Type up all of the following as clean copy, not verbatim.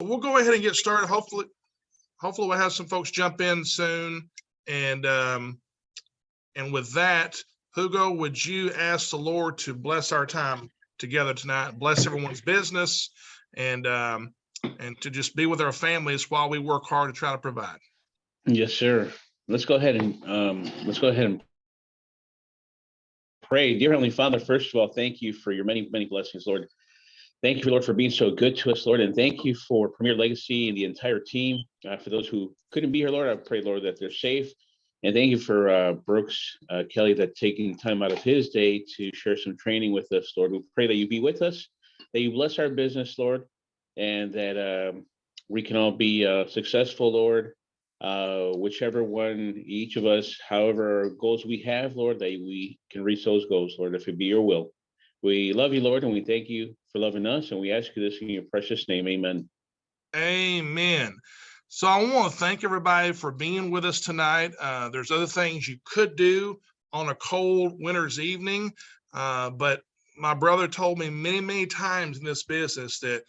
we'll go ahead and get started. Hopefully we'll have some folks jump in soon. And with that, Hugo, would you ask the Lord to bless our time together tonight, bless everyone's business, and to just be with our families while we work hard to try to provide. Yes, sir. Let's go ahead and pray. Dear Heavenly Father, first of all, thank you for your many, many blessings, Lord. Thank you, Lord, for being so good to us, Lord, and thank you for Premier Legacy and the entire team. For those who couldn't be here, Lord, I pray, Lord, that they're safe. And thank you for Brooks Kelly, that taking time out of his day to share some training with us, Lord. We pray that you be with us, that you bless our business, Lord, and that we can all be successful, Lord. Whichever one, each of us, however goals we have, Lord, that we can reach those goals, Lord, if it be your will. We love you, Lord, and we thank you for loving us, and we ask you this in your precious name. Amen. Amen. So I want to thank everybody for being with us tonight. There's other things you could do on a cold winter's evening, but my brother told me many, many times in this business that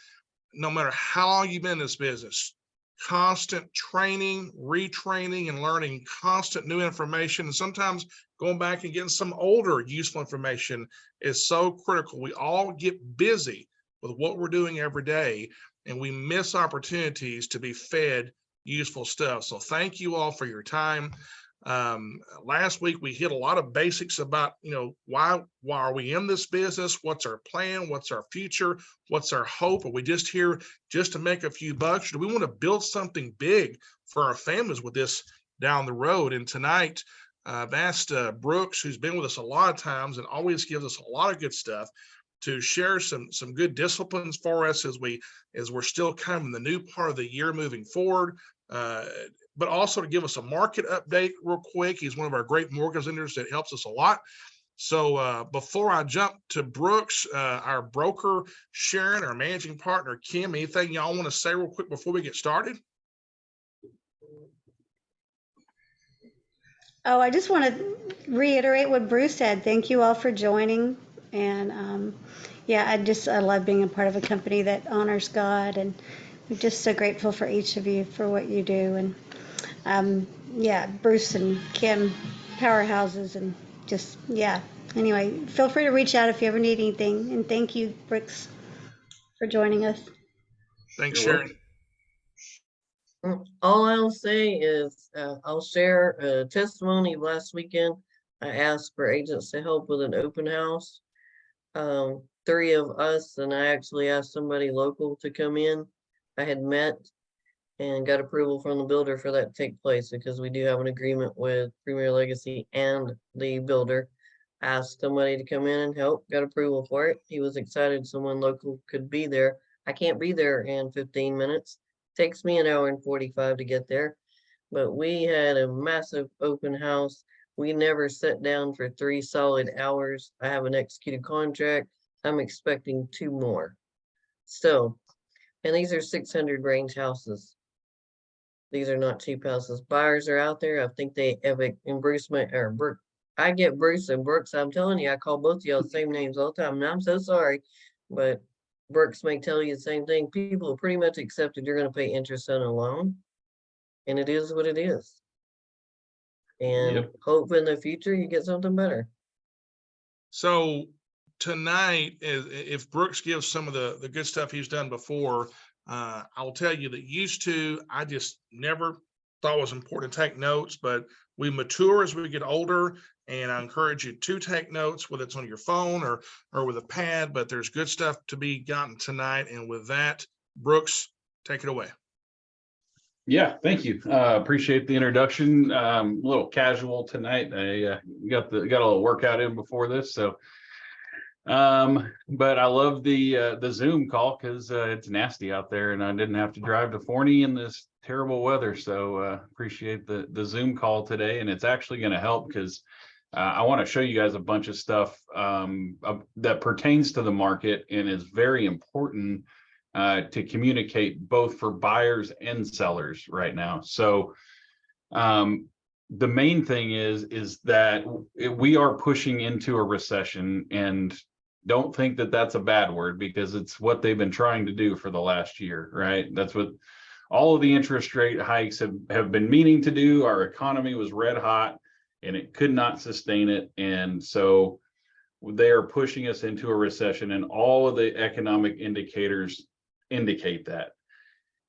no matter how long you've been in this business, constant training, retraining, and learning constant new information, and sometimes going back and getting some older useful information is so critical. We all get busy with what we're doing every day, and we miss opportunities to be fed useful stuff. So thank you all for your time. Last week we hit a lot of basics about, why are we in this business? What's our plan? What's our future? What's our hope? Are we just here just to make a few bucks? Do we want to build something big for our families with this down the road? And tonight I've asked Brooks, who's been with us a lot of times and always gives us a lot of good stuff, to share some good disciplines for us as we're still kind of in the new part of the year moving forward, but also to give us a market update real quick. He's one of our great mortgage lenders that helps us a lot. So before I jump to Brooks, our broker Sharon, our managing partner Kim, anything y'all want to say real quick before we get started? Oh, I just want to reiterate what Bruce said. Thank you all for joining. And I love being a part of a company that honors God, and I'm just so grateful for each of you for what you do. And Bruce and Kim, powerhouses, and anyway, feel free to reach out if you ever need anything. And thank you, Brooks, for joining us. Thanks, Sharon. All I'll say is I'll share a testimony. Last weekend I asked for agents to help with an open house. 3 of us, and I actually asked somebody local to come in. I had met and got approval from the builder for that to take place, because we do have an agreement with Premier Legacy and the builder. Asked somebody to come in and help, got approval for it. He was excited someone local could be there. I can't be there in 15 minutes. Takes me an hour and 45 to get there. But we had a massive open house. We never sat down for 3 solid hours. I have an executed contract. I'm expecting 2 more. So, and these are 600 range houses. These are not cheap houses. Buyers are out there. I think they have in Bruce, or Brooke. I get Bruce and Brooks. I'm telling you, I call both of y'all the same names all the time. And I'm so sorry, but Brooks may tell you the same thing. People have pretty much accepted you're going to pay interest on a loan, and it is what it is. And hope in the future you get something better. So tonight, if Brooks gives some of the good stuff he's done before, I'll tell you that I just never thought it was important to take notes, but we mature as we get older, and I encourage you to take notes, whether it's on your phone or with a pad, but there's good stuff to be gotten tonight. And with that, Brooks, take it away. Yeah, thank you. Appreciate the introduction. A little casual tonight. I got a little workout in before this, so but I love the Zoom call because it's nasty out there, and I didn't have to drive to Forney in this terrible weather. So appreciate the Zoom call today, and it's actually going to help because I want to show you guys a bunch of stuff that pertains to the market and is very important to communicate both for buyers and sellers right now. So the main thing is that we are pushing into a recession, and don't think that that's a bad word, because it's what they've been trying to do for the last year, right? That's what all of the interest rate hikes have been meaning to do. Our economy was red hot and it could not sustain it. And so they are pushing us into a recession, and all of the economic indicators indicate that.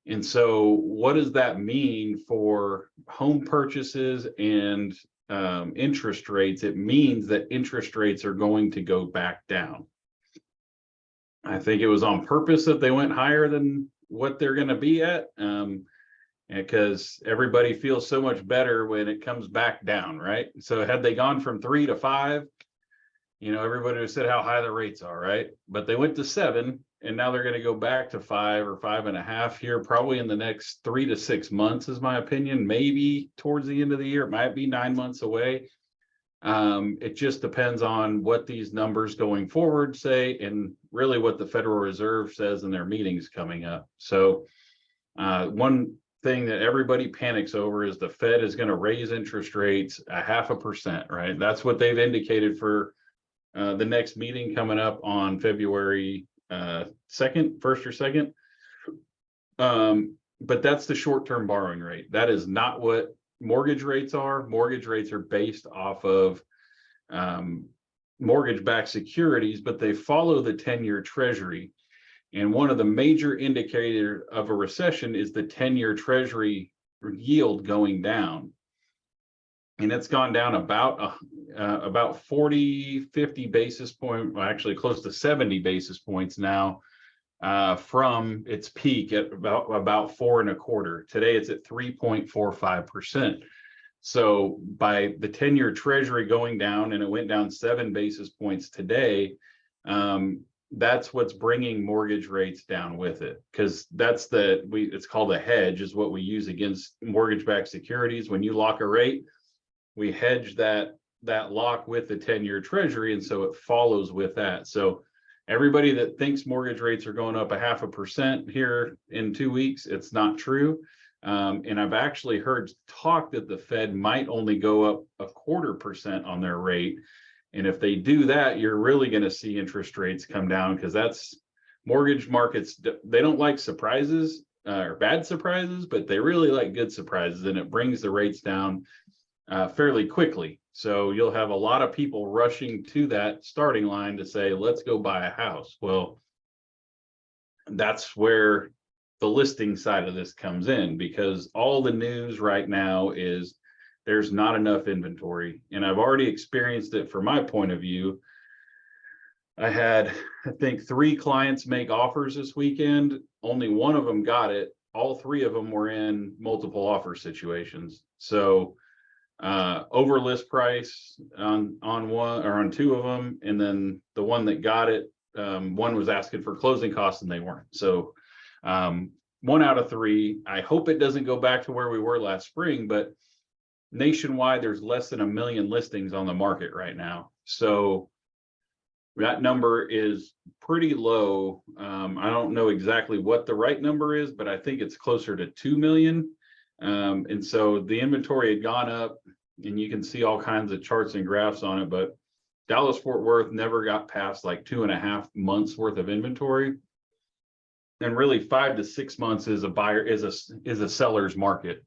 And so what does that mean for home purchases and interest rates? It means that interest rates are going to go back down. I think it was on purpose that they went higher than what they're going to be at, because everybody feels so much better when it comes back down, right? So had they gone from 3 to 5, everybody would have said how high the rates are, right? But they went to 7, and now they're going to go back to 5 or 5.5 here, probably in the next 3 to 6 months, is my opinion. Maybe towards the end of the year. It might be 9 months away. It just depends on what these numbers going forward say, and really what the Federal Reserve says in their meetings coming up. So one thing that everybody panics over is the Fed is going to raise interest rates 0.5%, right? That's what they've indicated for the next meeting coming up on February 2nd, 1st or 2nd. But that's the short-term borrowing rate. That is not what mortgage rates are. Mortgage rates are based off of mortgage-backed securities, but they follow the 10-year Treasury. And one of the major indicators of a recession is the 10-year Treasury yield going down. And it's gone down about 40, 50 basis points, well, actually close to 70 basis points now, from its peak at about 4.25. Today it's at 3.45%. So by the 10-year Treasury going down, and it went down 7 basis points today, that's what's bringing mortgage rates down with it, because it's called a hedge, is what we use against mortgage-backed securities. When you lock a rate, we hedge that lock with the 10-year Treasury, and so it follows with that. So everybody that thinks mortgage rates are going up 0.5% here in 2 weeks, it's not true. And I've actually heard talk that the Fed might only go up 0.25% on their rate. And if they do that, you're really going to see interest rates come down, because that's mortgage markets. They don't like surprises or bad surprises, but they really like good surprises, and it brings the rates down fairly quickly. So you'll have a lot of people rushing to that starting line to say, let's go buy a house. Well, that's where the listing side of this comes in, because all the news right now is there's not enough inventory. And I've already experienced it from my point of view. I had, I think, 3 clients make offers this weekend. Only one of them got it. All 3 of them were in multiple offer situations. So over list price on one or on 2 of them, and then the one that got it, one was asking for closing costs and they weren't. So 1 out of 3. I hope it doesn't go back to where we were last spring, but nationwide there's less than 1 million listings on the market right now. So that number is pretty low. I don't know exactly what the right number is, but I think it's closer to 2 million. And so the inventory had gone up, and you can see all kinds of charts and graphs on it, but Dallas Fort Worth never got past like 2.5 months worth of inventory. And really 5 to 6 months is a seller's market.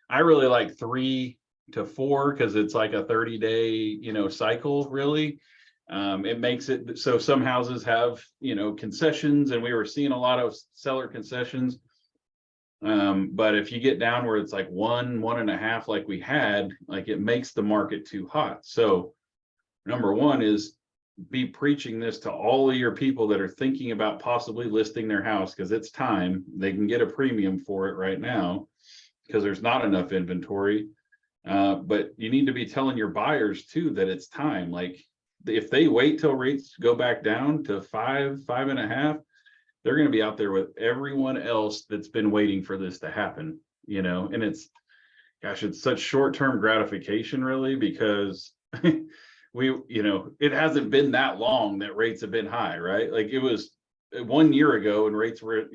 I really like 3 to 4, because it's like a 30-day, cycle, really. It makes it so some houses have, concessions, and we were seeing a lot of seller concessions. But if you get down where it's like 1.5, like we had, like, it makes the market too hot. So number one is be preaching this to all of your people that are thinking about possibly listing their house, because it's time. They can get a premium for it right now because there's not enough inventory. But you need to be telling your buyers too that it's time. Like, if they wait till rates go back down to 5, 5.5, they're going to be out there with everyone else that's been waiting for this to happen, and it's such short-term gratification, really, because it hasn't been that long that rates have been high, right? Like, it was 1 year ago and rates were at,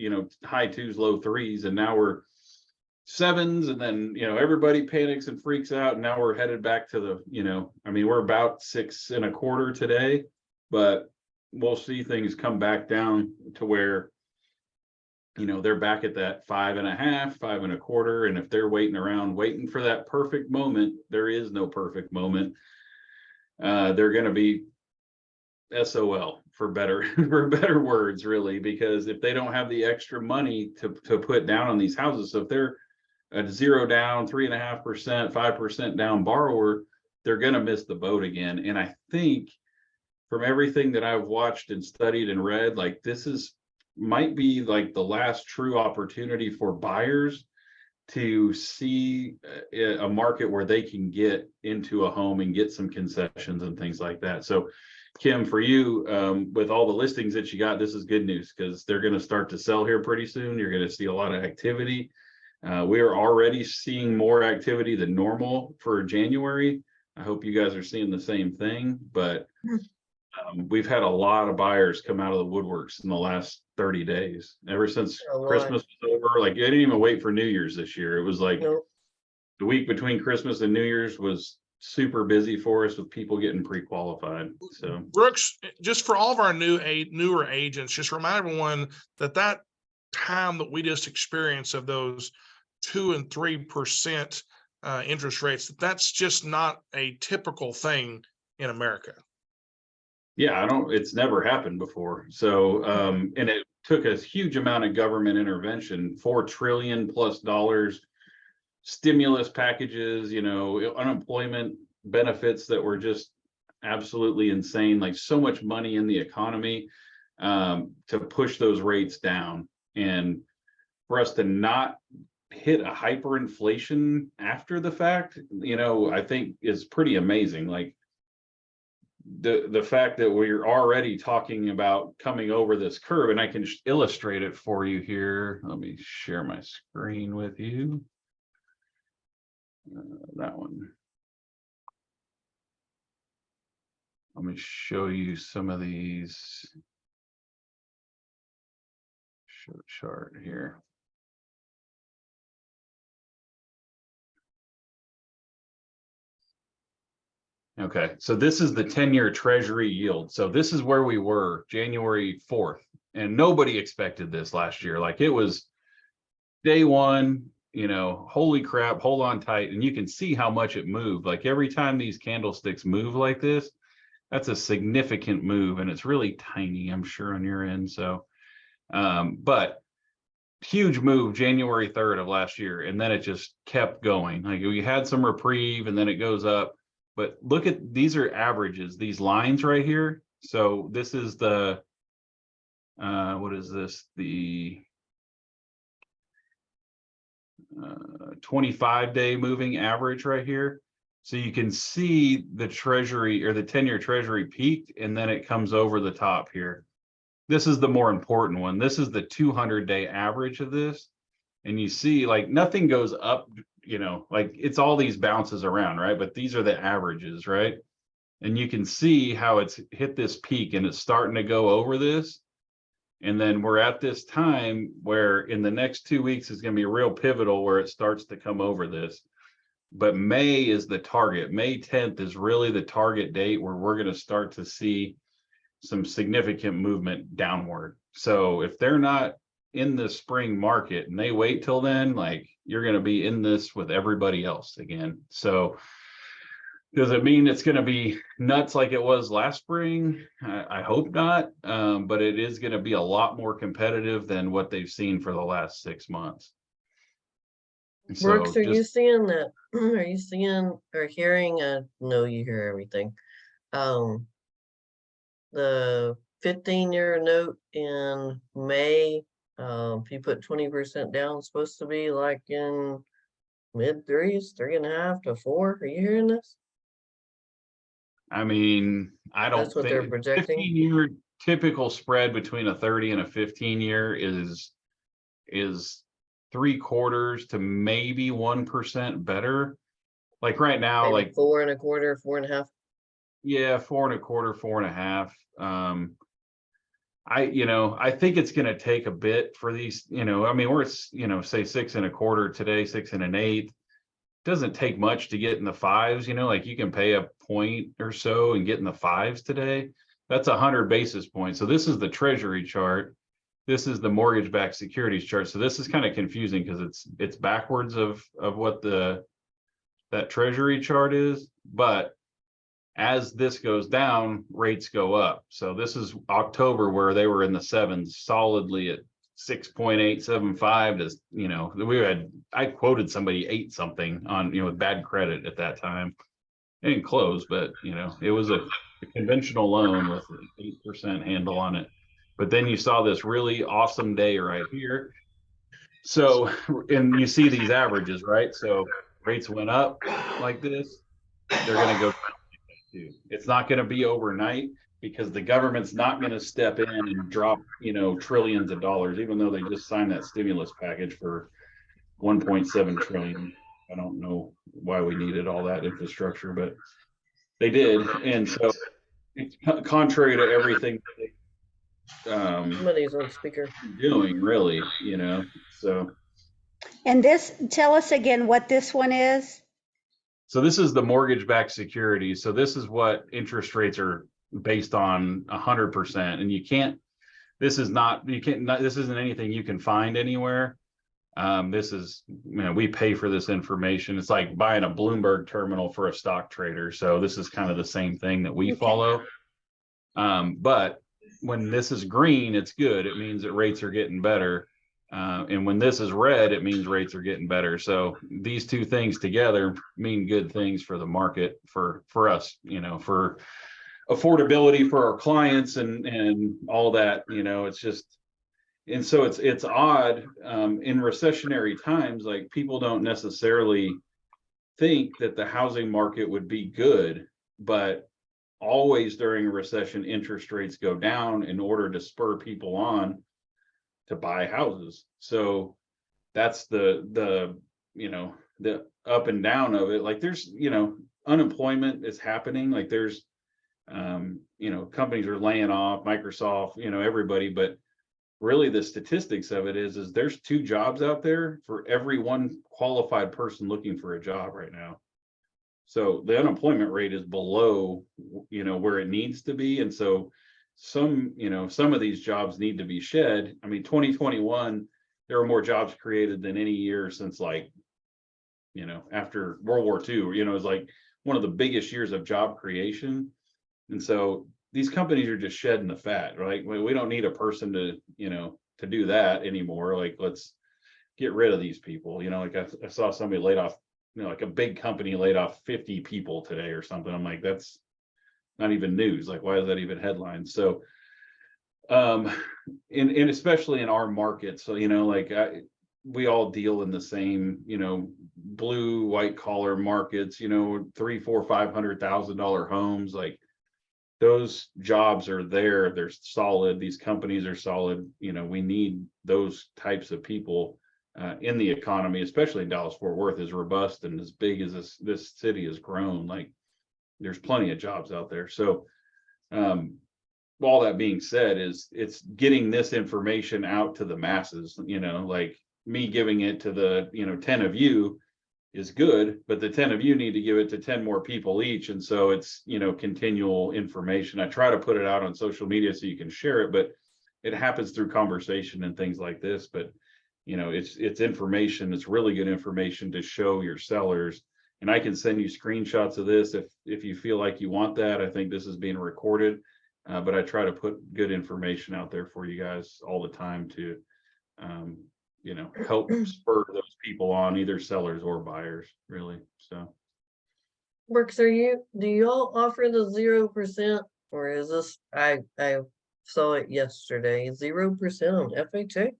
high 2s, low 3s, and now we're 7s, and then, everybody panics and freaks out. And now we're headed back to the, we're about 6.25 today, but we'll see things come back down to where, you know, they're back at that 5.5, 5.25. And if they're waiting around, waiting for that perfect moment, there is no perfect moment. They're going to be SOL for better, for better words, really, because if they don't have the extra money to put down on these houses, so if they're a 0 down, 3.5%, 5% down borrower, they're going to miss the boat again. And I think from everything that I've watched and studied and read, like this might be like the last true opportunity for buyers to see a market where they can get into a home and get some concessions and things like that. So Kim, for you, with all the listings that you got, this is good news because they're going to start to sell here pretty soon. You're going to see a lot of activity. We are already seeing more activity than normal for January. I hope you guys are seeing the same thing, but we've had a lot of buyers come out of the woodworks in the last 30 days. Ever since Christmas was over, like, I didn't even wait for New Year's this year. It was like the week between Christmas and New Year's was super busy for us with people getting pre-qualified. So Brooks, just for all of our newer agents, just remind everyone that time that we just experienced of those 2 and 3% interest rates, that's just not a typical thing in America. yeah, it's never happened before. So, and it took a huge amount of government intervention, $4 trillion plus dollars, stimulus packages, you know, unemployment benefits that were just absolutely insane, like so much money in the economy to push those rates down. And for us to not hit a hyperinflation after the fact, you know, I think is pretty amazing. Like the fact that we're already talking about coming over this curve, and I can illustrate it for you here. Let me share my screen with you. That one. Let me show you some of these. Show chart here. Okay, so this is the 10-year Treasury yield. So this is where we were January 4th, and nobody expected this last year. Like it was day one, you know, holy crap, hold on tight. And you can see how much it moved. Like every time these candlesticks move like this, that's a significant move, and it's really tiny, I'm sure, on your end. So, but huge move January 3rd of last year, and then it just kept going. Like we had some reprieve, and then it goes up. But look at, these are averages, these lines right here. So this is the, what is this? The 25-day moving average right here. So you can see the Treasury or the 10-year Treasury peaked, and then it comes over the top here. This is the more important one. This is the 200-day average of this. And you see like nothing goes up, you know, like it's all these bounces around, right? But these are the averages, right? And you can see how it's hit this peak and it's starting to go over this. And then we're at this time where in the next 2 weeks is going to be real pivotal where it starts to come over this. But May is the target. May 10th is really the target date where we're going to start to see some significant movement downward. So if they're not in the spring market and they wait till then, like you're going to be in this with everybody else again. So does it mean it's going to be nuts like it was last spring? I hope not, but it is going to be a lot more competitive than what they've seen for the last 6 months. Brooks, are you seeing that? Are you seeing or hearing? No, you hear everything. The 15-year note in May, if you put 20% down, it's supposed to be like in mid threes, 3.5 to 4. Are you hearing this? I mean, I don't That's what they're think projecting. 15-year typical spread between a 30 and a 15-year is 3/4 to maybe 1% better. Like right now, Maybe like 4.25, 4.5. yeah, 4.25, 4.5. I think it's going to take a bit for these, I mean, we're, say 6.25 today, 6 1/8. Doesn't take much to get in the 5s, like you can pay a point or so and get in the 5s today. That's 100 basis points. So this is the treasury chart. This is the mortgage-backed securities chart. So this is kind of confusing because it's backwards of what that treasury chart is, but as this goes down, rates go up. So this is October where they were in the sevens solidly at 6.875 to, you know, I quoted somebody 8 something on, you know, with bad credit at that time. It didn't close, but you know, it was a conventional loan with an 8% handle on it. But then you saw this really awesome day right here. So, and you see these averages, right? So rates went up like this, they're going to go down. It's not going to be overnight because the government's not going to step in and drop, you know, trillions of dollars, even though they just signed that stimulus package for 1.7 trillion. I don't know why we needed all that infrastructure, but they did. And so it's contrary to everything Somebody's on speaker. doing, really, you know. So And this, tell us again what this one is. so this is the mortgage-backed security. So this is what interest rates are based on 100%. And you can't, this is not, you can't, this isn't anything you can find anywhere. This is, you know, we pay for this information. It's like buying a Bloomberg terminal for a stock trader. So this is kind of the same thing that we follow. But when this is green, it's good. It means that rates are getting better. And when this is red, it means rates are getting better. So these two things together mean good things for the market, for us, you know, for affordability for our clients and all that, you know. It's just, and so it's odd in recessionary times, like people don't necessarily think that the housing market would be good, but always during a recession, interest rates go down in order to spur people on to buy houses. So that's the you know, the up and down of it. Like there's, you know, unemployment is happening. Like there's you know, companies are laying off, Microsoft, you know, everybody, but really the statistics of it is there's 2 jobs out there for every 1 qualified person looking for a job right now. So the unemployment rate is below, you know, where it needs to be. And so some, you know, some of these jobs need to be shed. I mean, 2021, there were more jobs created than any year since, like, you know, after World War II, you know, it's like one of the biggest years of job creation. And so these companies are just shedding the fat, right? We don't need a person to, you know, to do that anymore. Like, let's get rid of these people. You know, like I saw somebody laid off, you know, like a big company laid off 50 people today or something. I'm like, that's not even news. Like, why is that even headlines? So, and especially in our market. So, you know, like we all deal in the same, you know, blue, white collar markets, you know, $300,000, $400,000, $500,000 homes. Like those jobs are there. They're solid. These companies are solid. You know, we need those types of people in the economy, especially in Dallas-Fort Worth, as robust and as big as this city has grown. Like there's plenty of jobs out there. So all that being said, is it's getting this information out to the masses. You know, like me giving it to the, you know, 10 of you is good, but the 10 of you need to give it to 10 more people each. And so it's, you know, continual information. I try to put it out on social media so you can share it, but it happens through conversation and things like this. But you know, it's information. It's really good information to show your sellers. And I can send you screenshots of this if you feel like you want that. I think this is being recorded, but I try to put good information out there for you guys all the time to, you know, help spur those people on, either sellers or buyers, really. So, Brooks, do you all offer the 0%, or is this, I saw it yesterday, 0% on FHA?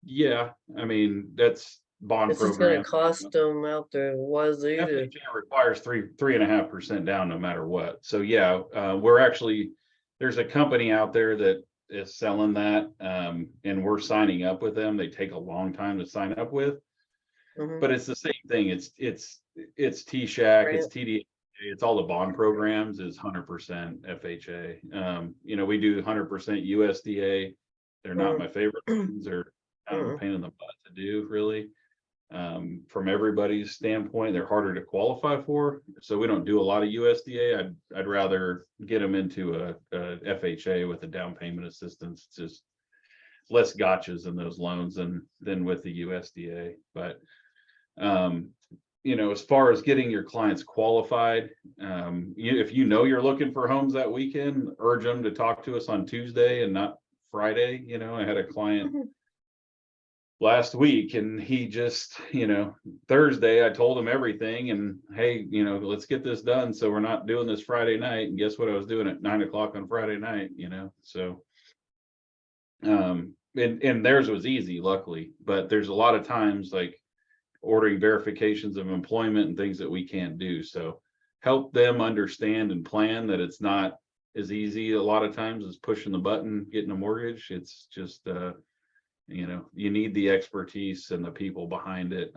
yeah, I mean, that's bond This is gonna program. cost them out there wazoo to, FHA requires 3.5% down no matter what. So yeah, we're actually, there's a company out there that is selling that, and we're signing up with them. They take a long time to sign up with, but it's the same thing. It's T-Shack, it's TD, it's all the bond programs is 100% FHA. You know, we do 100% USDA. They're not my favorite ones. They're kind of a pain in the butt to do, really. From everybody's standpoint, they're harder to qualify for. So we don't do a lot of USDA. I'd rather get them into a FHA with a down payment assistance. It's just less gotchas in those loans than with the USDA. But as far as getting your clients qualified, if you know you're looking for homes that weekend, urge them to talk to us on Tuesday and not Friday. I had a client last week and he just, Thursday I told him everything and hey, let's get this done. So we're not doing this Friday night. And guess what I was doing at 9 o'clock on Friday night, so. And theirs was easy, luckily, but there's a lot of times like ordering verifications of employment and things that we can't do. So help them understand and plan that it's not as easy a lot of times as pushing the button, getting a mortgage. It's just, you need the expertise and the people behind it.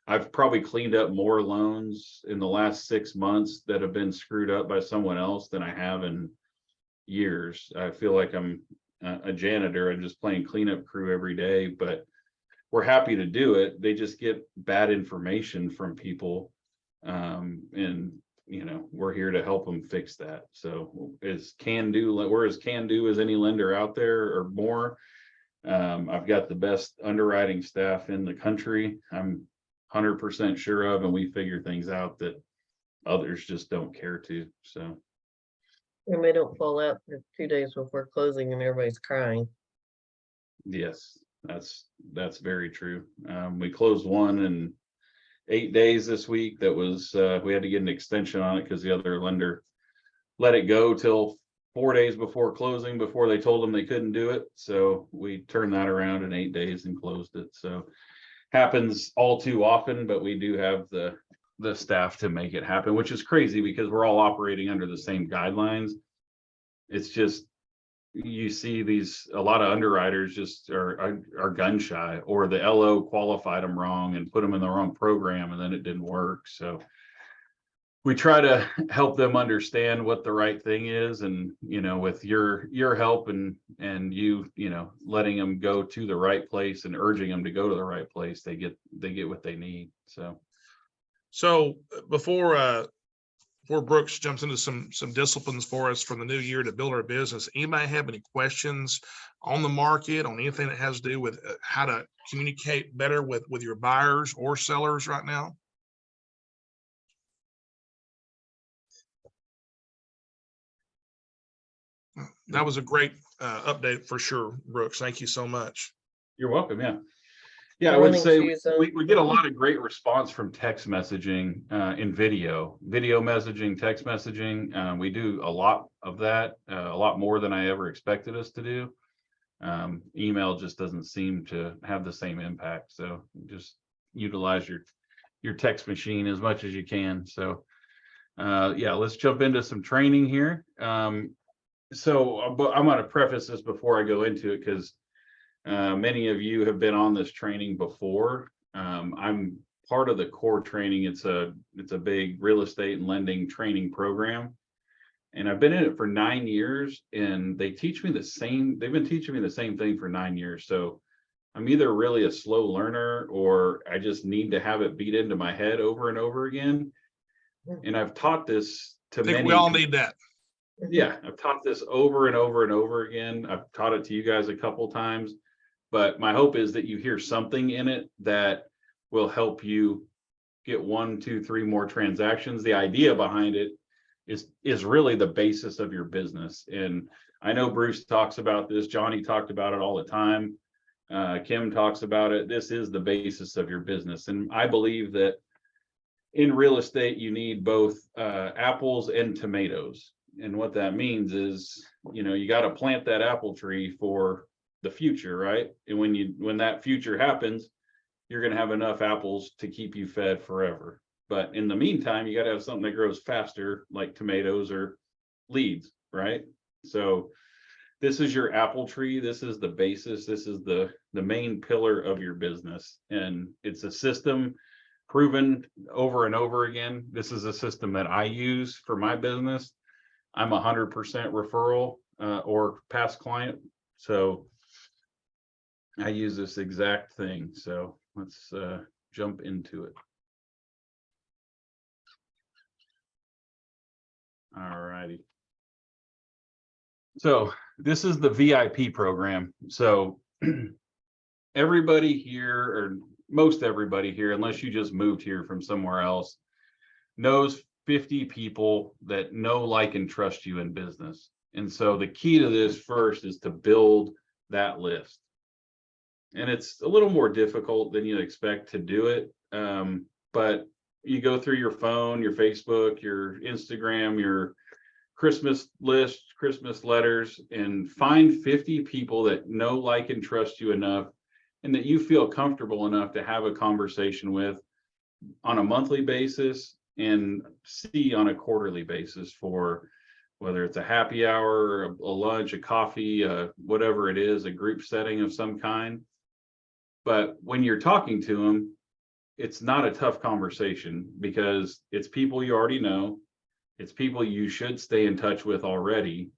I've probably cleaned up more loans in the last 6 months that have been screwed up by someone else than I have in years. I feel like I'm a janitor and just playing cleanup crew every day, but we're happy to do it. They just get bad information from people. And we're here to help them fix that. So we're as can-do as any lender out there or more. I've got the best underwriting staff in the country. I'm 100% sure of, and we figure things out that others just don't care to. So. And they don't fall out for 2 days before closing and everybody's crying. Yes, that's very true. We closed one in 8 days this week. That was, we had to get an extension on it because the other lender let it go till 4 days before closing, before they told them they couldn't do it. So we turned that around in 8 days and closed it. So happens all too often, but we do have the staff to make it happen, which is crazy because we're all operating under the same guidelines. It's just, you see a lot of underwriters just are gun shy, or the LO qualified them wrong and put them in the wrong program and then it didn't work. So we try to help them understand what the right thing is, and with your help and letting them go to the right place and urging them to go to the right place, they get what they need. So before Brooks jumps into some disciplines for us for the new year to build our business, anybody have any questions on the market, on anything that has to do with how to communicate better with your buyers or sellers right now? That was a great update for sure, Brooks. Thank you so much. You're welcome. Yeah, I would Running say shoes we get a lot of great response from text messaging and video messaging, text messaging. We do a lot of that, a lot more than I ever expected us to do. Email just doesn't seem to have the same impact. So just utilize your text machine as much as you can. So let's jump into some training here. But I'm going to preface this before I go into it because many of you have been on this training before. I'm part of the core training. It's a big real estate and lending training program. And I've been in it for 9 years, and they've been teaching me the same thing for 9 years. So I'm either really a slow learner or I just need to have it beat into my head over and over again. And I've taught this to many. We all need that. Yeah, I've taught this over and over and over again. I've taught it to you guys a couple times, but my hope is that you hear something in it that will help you get 1, 2, 3 more transactions. The idea behind it is really the basis of your business. And I know Bruce talks about this. Johnny talked about it all the time. Kim talks about it. This is the basis of your business. And I believe that in real estate, you need both apples and tomatoes. And what that means is, you got to plant that apple tree for the future, right? And when that future happens, you're going to have enough apples to keep you fed forever. But in the meantime, you got to have something that grows faster, like tomatoes or leads, right? So this is your apple tree. This is the basis. This is the main pillar of your business. And it's a system proven over and over again. This is a system that I use for my business. I'm 100% referral or past client. So I use this exact thing. So let's jump into it. All righty. So this is the VIP program. So everybody here, or most everybody here, unless you just moved here from somewhere else, knows 50 people that know, like, and trust you in business. And so the key to this first is to build that list. And it's a little more difficult than you'd expect to do it. But you go through your phone, your Facebook, your Instagram, your Christmas list, Christmas letters, and find 50 people that know, like, and trust you enough, and that you feel comfortable enough to have a conversation with on a monthly basis and see on a quarterly basis, for whether it's a happy hour, a lunch, a coffee, whatever it is, a group setting of some kind. But when you're talking to them, it's not a tough conversation, because it's people you already know. It's people you should stay in touch with already.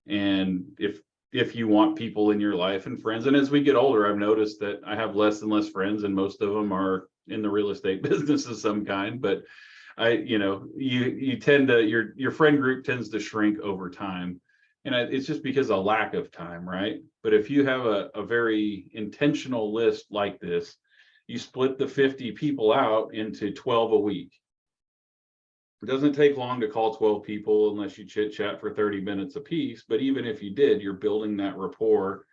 And if you want people in your life and friends, and as we get older, I've noticed that I have less and less friends, and most of them are in the real estate business of some kind. But you tend to, your friend group tends to shrink over time. And it's just because of lack of time, right? But if you have a very intentional list like this, you split the 50 people out into 12 a week. It doesn't take long to call 12 people unless you chit chat for 30 minutes a piece. But even if you did, you're building that rapport.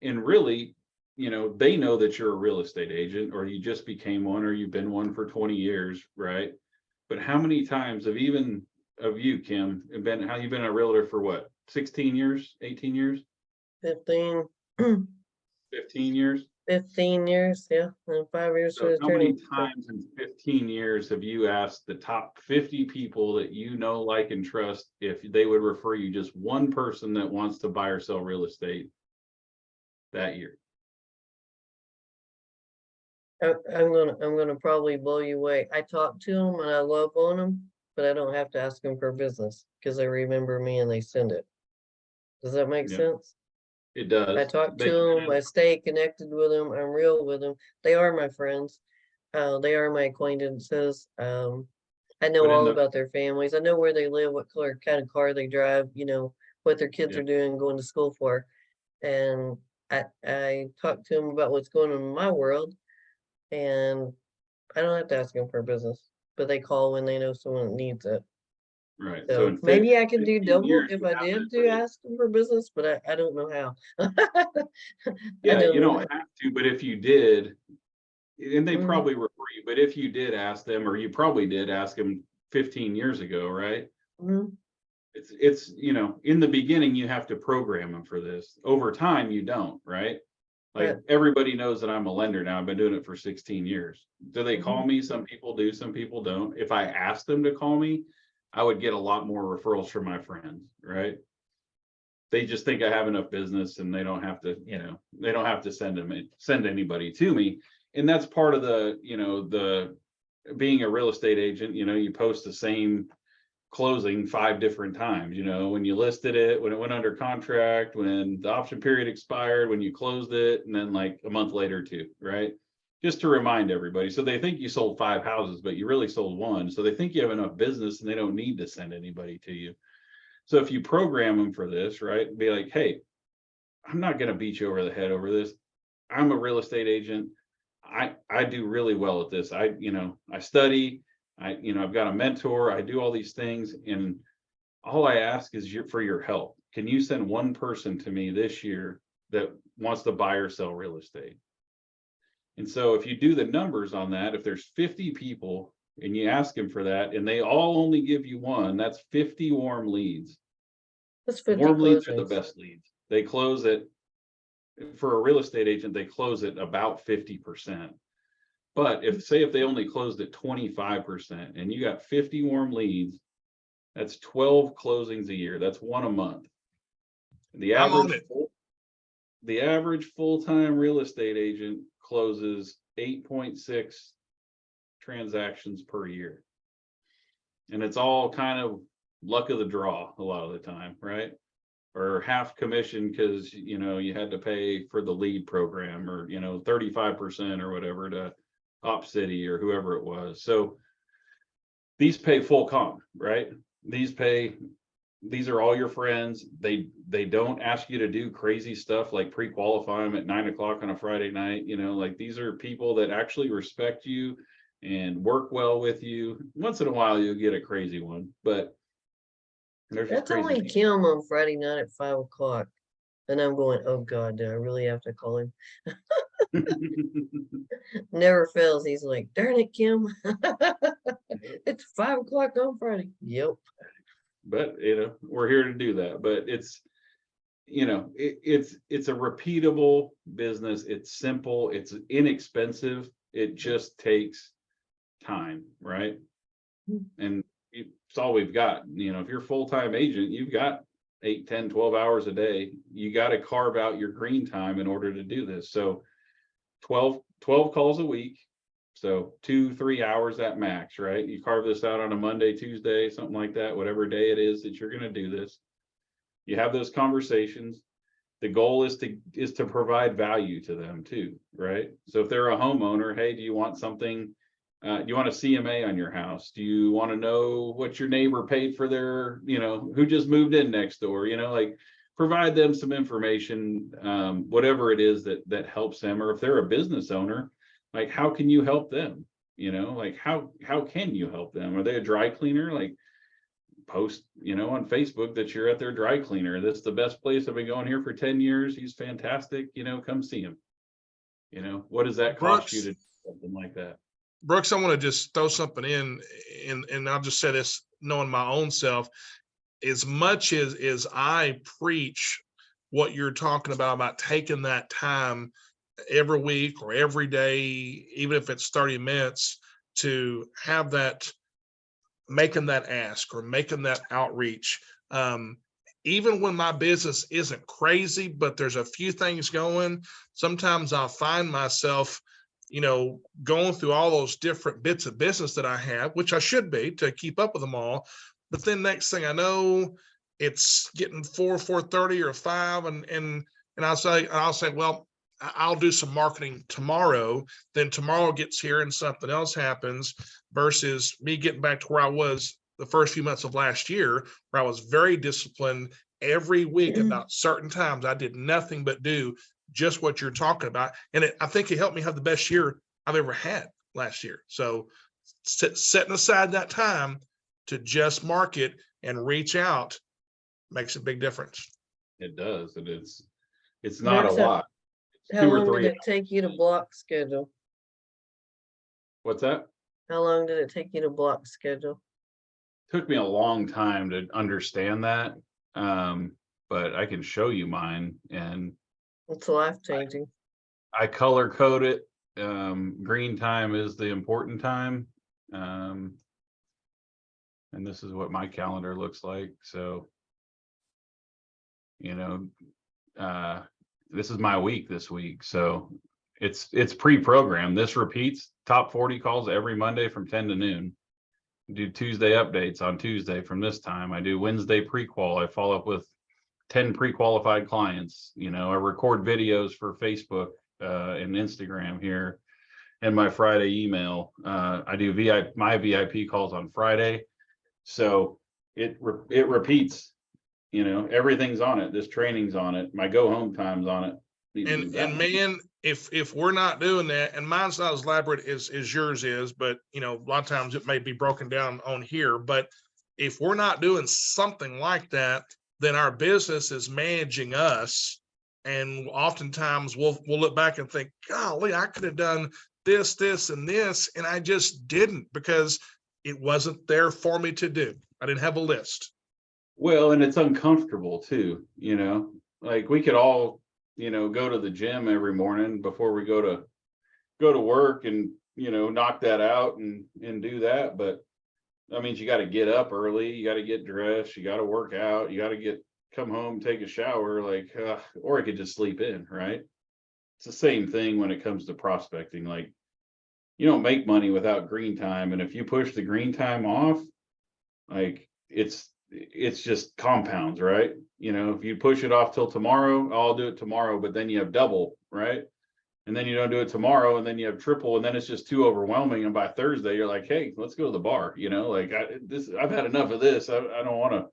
And really, they know that you're a real estate agent, or you just became one, or you've been one for 20 years, right? But how many times have even of you, Kim, you've been a realtor for what, 16 years, 18 years? 15. 15 years? 15 years, yeah, and 5 years for So the how many attorney. times in 15 years have you asked the top 50 people that you know, like, and trust if they would refer you just one person that wants to buy or sell real estate that year? I'm gonna probably blow you away. I talk to them and I love on them, but I don't have to ask them for business because they remember me and they send it. Does that make Yeah. sense? It I does. talk to They them, can. I stay connected with them, I'm real with them. They are my friends. They are my acquaintances. I know But in all the, about their families. I know where they live, what color, kind of car they drive, what their kids Yeah. are doing, going to school for. And I talk to them about what's going on in my world, and I don't have to ask them for business, but they call when they know someone needs it. right. So So in maybe I could do 15 double years, if what I happens did do is, ask them for business, but I don't know how. I yeah, don't you know don't have to, but if you did, and they how. probably refer you, but if you did ask them, or you probably did ask them 15 years ago, right? Mhm. It's in the beginning you have to program them for this. Over time you don't, right? Like, But everybody knows that I'm a lender now. I've been doing it for 16 years. Do they call mhm. me? Some people do, some people don't. If I asked them to call me, I would get a lot more referrals from my friends, right? They just think I have enough business, and they don't have to, send anybody to me. And that's part of the being a real estate agent. You post the same closing 5 different times, when you listed it, when it went under contract, when the option period expired, when you closed it, and then like a month later too, right? Just to remind everybody. So they think you sold 5 houses, but you really sold 1. So they think you have enough business and they don't need to send anybody to you. So if you program them for this, right, be like, hey, I'm not going to beat you over the head over this. I'm a real estate agent. I do really well at this. I study, I've got a mentor, I do all these things, and all I ask is for your help. Can you send one person to me this year that wants to buy or sell real estate? And so if you do the numbers on that, if there's 50 people and you ask them for that, and they all only give you one, that's 50 warm leads. That's 50 Warm leads are the closings. best leads. They close it, for a real estate agent, they close it about 50%. But if they only closed at 25% and you got 50 warm leads, that's 12 closings a year. That's 1 a month. The I'm on average it. full-time real estate agent closes 8.6 transactions per year. And it's all kind of luck of the draw a lot of the time, right? Or half commission because you had to pay for the lead program, or 35% or whatever Op City or whoever it was. So these pay full comp, right? These are all your friends. They don't ask you to do crazy stuff like pre-qualify them at 9 o'clock on a Friday night. Like these are people that actually respect you and work well with you. Once in a while you'll get a crazy one, but there's just That's only crazy. Kim on Friday night at 5 o'clock. And I'm going, oh God, do I really have to call him? Never fails. He's like, darn it, Kim. It's 5 o'clock on Friday. Yep. But we're here to do that. But it's it's a repeatable business. It's simple, it's inexpensive, it just takes time, right? And it's all we've got. If you're a full-time agent, you've got 8, 10, 12 hours a day. You got to carve out your green time in order to do this. So 12 calls a week, so 2-3 hours at max, right? You carve this out on a Monday, Tuesday, something like that, whatever day it is that you're going to do this. You have those conversations. The goal is to provide value to them too, right? So if they're a homeowner, hey, do you want something? Do you want a CMA on your house? Do you want to know what your neighbor paid for their, who just moved in next door? Like provide them some information, whatever it is that helps them. Or if they're a business owner, like how can you help them? Like how can you help them? Are they a dry cleaner? Like post, on Facebook that you're at their dry cleaner. This is the best place. I've been going here for 10 years. He's fantastic. Come see him. What does that cost you to do something like that? Brooks, I want to just throw something in, and I'll just say this, knowing my own self, as much as I preach what you're talking about taking that time every week or every day, even if it's 30 minutes, to have that, making that ask or making that outreach. Even when my business isn't crazy, but there's a few things going, sometimes I'll find myself going through all those different bits of business that I have, which I should be to keep up with them all. But then next thing I know, it's getting 4:30 or 5, and I'll say, well, I'll do some marketing tomorrow. Then tomorrow gets here and something else happens, versus me getting back to where I was the first few months of last year, where I was very disciplined every week about certain times. I did nothing but do just what you're talking about. And I think it helped me have the best year I've ever had last year. So setting aside that time to just market and reach out makes a big difference. It does. And it's not a Brooks, lot. It's how 2 or long 3 did it take you to block schedule? What's that? How long did it take you to block schedule? Took me a long time to understand that. But I can show you mine, and It's life changing. I color code it. Green time is the important time. And this is what my calendar looks like. So, this is my week this week. So it's pre-programmed. This repeats top 40 calls every Monday from 10 to noon. Do Tuesday updates on Tuesday from this time. I do Wednesday pre-qual. I follow up with 10 pre-qualified clients. I record videos for Facebook and Instagram here, and my Friday email. I do my VIP calls on Friday. So it repeats, everything's on it. This training's on it. My go home time's on it. And man, if we're not doing that, and mine's not as elaborate as yours is, but a lot of times it may be broken down on here, but if we're not doing something like that, then our business is managing us. And oftentimes we'll look back and think, golly, I could have done this, and this, and I just didn't, because it wasn't there for me to do. I didn't have a list. Well, and it's uncomfortable too, like we could all, go to the gym every morning before we go to work and, knock that out and do that. But that means you got to get up early, you got to get dressed, you got to work out, you got to come home, take a shower, or I could just sleep in, right? It's the same thing when it comes to prospecting. Like, you don't make money without green time. And if you push the green time off, like it's just compounds, right? If you push it off till tomorrow, I'll do it tomorrow, but then you have double, right? and then you don't do it tomorrow, and then you have triple, and then it's just too overwhelming. And by Thursday, you're like, hey, let's go to the bar. You know, like I've had enough of this. I don't want to.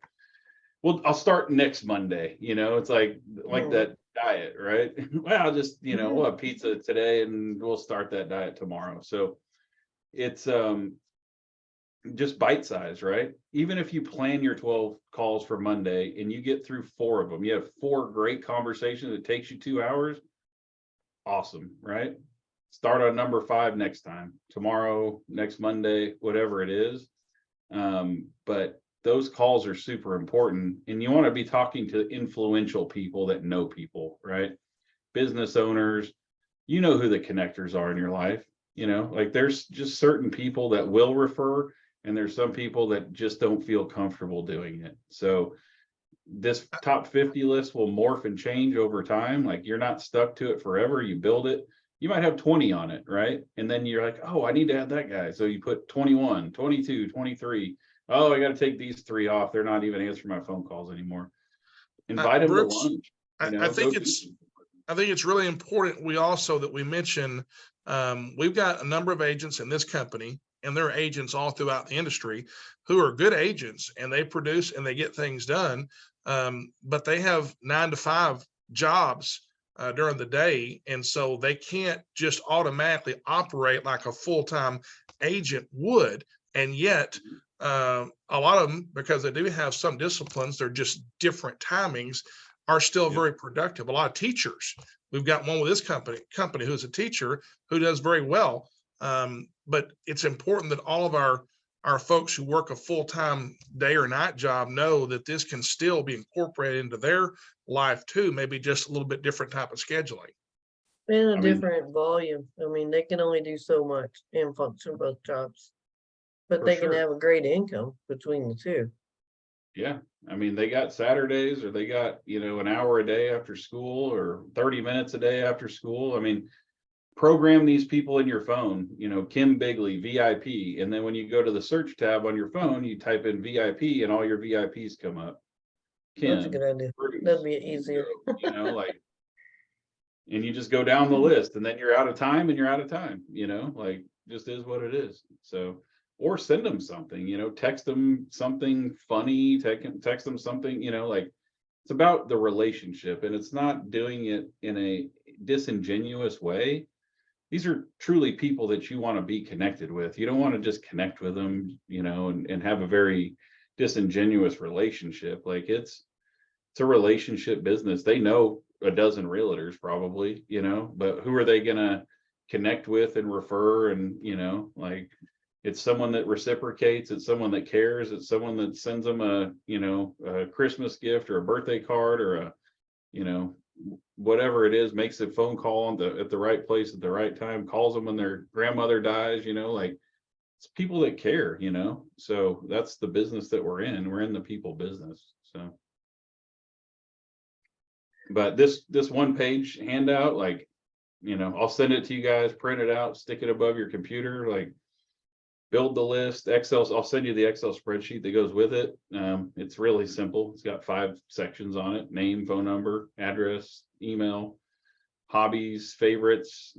Well, I'll start next Monday. You know, it's like that diet, right? Well, I'll just, we'll have pizza today and we'll start that diet tomorrow. So it's just bite size, right? Even if you plan your 12 calls for Monday and you get through 4 of them, you have 4 great conversations. It takes you 2 hours. Awesome, right? Start on number 5 next time, tomorrow, next Monday, whatever it is. But those calls are super important, and you want to be talking to influential people that know people, right? Business owners, you know who the connectors are in your life. Like there's just certain people that will refer, and there's some people that just don't feel comfortable doing it. So this top 50 list will morph and change over time. Like you're not stuck to it forever. You build it. You might have 20 on it, right? And then you're like, oh, I need to add that guy. So you put 21, 22, 23. Oh, I got to take these 3 off. They're not even answering my phone calls anymore. Invite them to Bruce, lunch. I think it's really important that we mention, we've got a number of agents in this company, and there are agents all throughout the industry who are good agents, and they produce and they get things done. But they have 9 to 5 jobs during the day. And so they can't just automatically operate like a full-time agent would. And yet a lot of them, because they do have some disciplines, they're just different timings, are still very productive. A lot of teachers, we've got one with this company who's a teacher who does very well. But it's important that all of our folks who work a full-time day or night job know that this can still be incorporated into their life too, maybe just a little bit different type of scheduling. And a different volume. I mean, they can only do so much and function both jobs, but they can have a great income between the two. Yeah. I mean, they got Saturdays, or they got, an hour a day after school, or 30 minutes a day after school. I mean, program these people in your phone, Kim Bigley, VIP. And then when you go to the search tab on your phone, you type in VIP and all your VIPs come up. That's a good idea. Bruce, That'd be easier. And you just go down the list, and then you're out of time, and you're out of time, like just is what it is. So, or send them something, text them something funny, text them something, like it's about the relationship, and it's not doing it in a disingenuous way. These are truly people that you want to be connected with. You don't want to just connect with them, and have a very disingenuous relationship. Like it's a relationship business. They know a dozen realtors probably, but who are they gonna connect with and refer? And like it's someone that reciprocates, it's someone that cares, it's someone that sends them a Christmas gift or a birthday card, or a whatever it is, makes a phone call at the right place at the right time, calls them when their grandmother dies, like it's people that care, so that's the business that we're in the people business. So but this 1-page handout, like, I'll send it to you guys, print it out, stick it above your computer, like build the list, Excel. I'll send you the Excel spreadsheet that goes with it. It's really simple. It's got 5 sections on it: name, phone number, address, email, hobbies, favorites,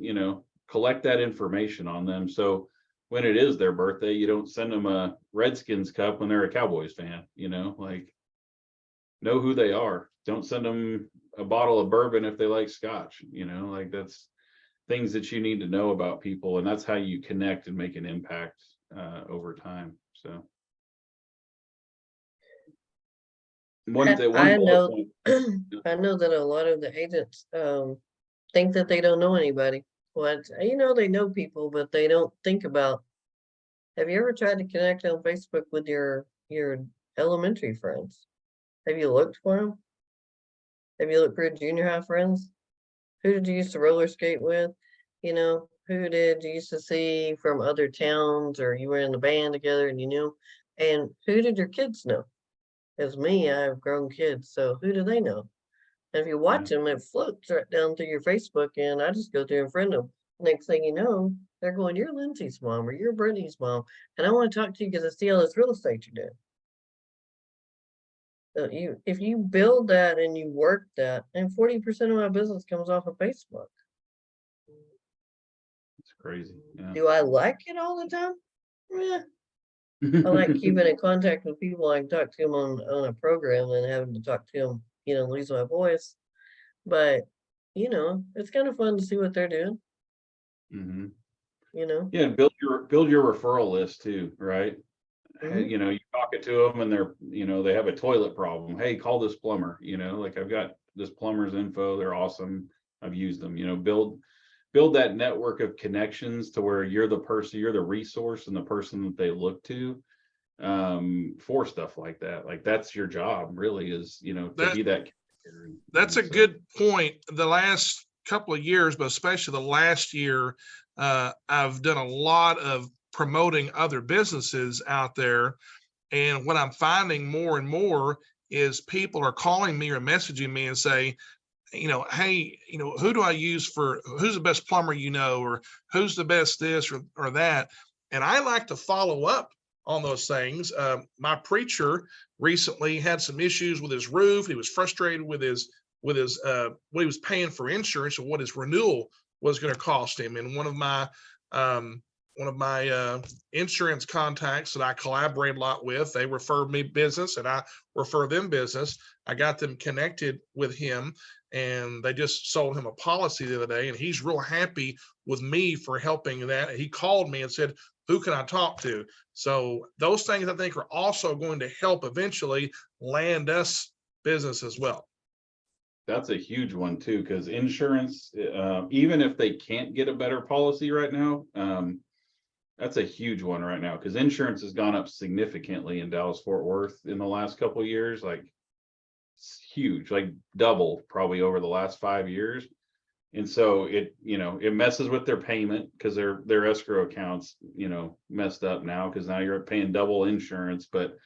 collect that information on them. So when it is their birthday, you don't send them a Redskins cup when they're a Cowboys fan, like know who they are. Don't send them a bottle of bourbon if they like scotch, like that's things that you need to know about people. And that's how you connect and make an impact over time. So I know that a lot of the agents think that they don't know anybody. Well, they know people, but they don't think about, have you ever tried to connect on Facebook with your elementary friends? Have you looked for them? Have you looked for your junior high friends? Who did you used to roller skate with? Who did you used to see from other towns, or you were in the band together and you knew? And who did your kids know? As me, I have grown kids, so who do they know? And if you watch them, it floats right down through your Facebook, and I just go through and friend them. Next thing you know, they're going, "You're Lindsay's mom, or you're Brittany's mom, and I want to talk to you because I see all this real estate you're doing." So if you build that and you work that, and 40% of my business comes off of Facebook. crazy. Yeah. Do I like it all the time? Yeah. I like keeping in contact with people. I can talk to them on a program and having to talk to them, lose my voice. But, it's kind of fun to see what they're doing, hmm you know? Yeah, and build your referral list too, right? Mhm. You talk it to them and they have a toilet problem. Hey, call this plumber, like I've got this plumber's info. They're awesome. I've used them, build that network of connections to where you're the person, you're the resource and the person that they look to for stuff like that. Like that's your job really is, to That be that. that's a So, good point. The last couple of years, but especially the last year, I've done a lot of promoting other businesses out there. And what I'm finding more and more is people are calling me or messaging me and say, hey, who do I use who's the best plumber, or who's the best this or that? And I like to follow up on those things. My preacher recently had some issues with his roof. He was frustrated with his what he was paying for insurance and what his renewal was going to cost him. And um, one of my insurance contacts that I collaborate a lot with, they refer me business and I refer them business. I got them connected with him, and they just sold him a policy the other day, and he's real happy with me for helping that. He called me and said, who can I talk to? So those things I think are also going to help eventually land us business as well. that's a huge one too, because insurance, even if they can't get a better policy right now, that's a huge one right now because insurance has gone up significantly in Dallas Fort Worth in the last couple of years. Like it's huge, like double probably over the last 5 years. And so it messes with their payment because their escrow accounts, messed up now because now you're paying double insurance, but